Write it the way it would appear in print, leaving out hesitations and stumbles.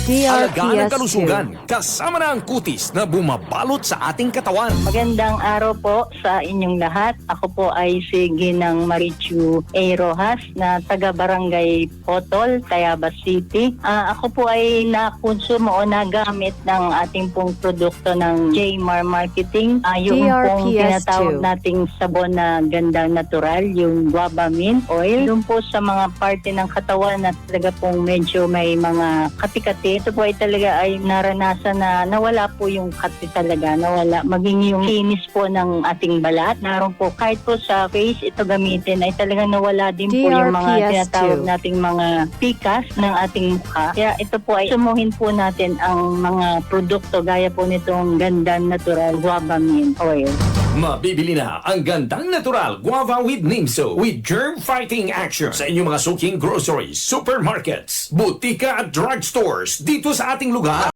Alagaan ang DRPS2. kalusugan, kasama na ang kutis na bumabalot sa ating katawan. Magandang araw po sa inyong lahat. Ako po ay si Ginang Marichu A. Rojas na taga-barangay Potol, Tayabas City. Ako po ay nakonsumo o nagamit ng ating pong produkto ng Jmar Marketing. Yung pong DRPS2. tinatawag nating sabon na gandang natural, yung guava mint oil. Doon po sa mga parte ng katawan na talaga pong medyo may mga kati-kati. Ito po ay talaga ay naranasan na nawala po yung kati talaga, nawala. Maging yung kinis po ng ating balat. Naroon po kahit po sa face ito gamitin ay talagang nawala din po yung mga DRPS2. tinatawag nating mga pikas ng ating mukha. Kaya ito po ay sumuhin po natin ang mga produkto gaya po nitong gandang natural guava mint oil. Mabibili na ang gandang natural guava with Nimso with germ-fighting action sa inyong mga suking groceries, supermarkets, butika at drugstores dito sa ating lugar.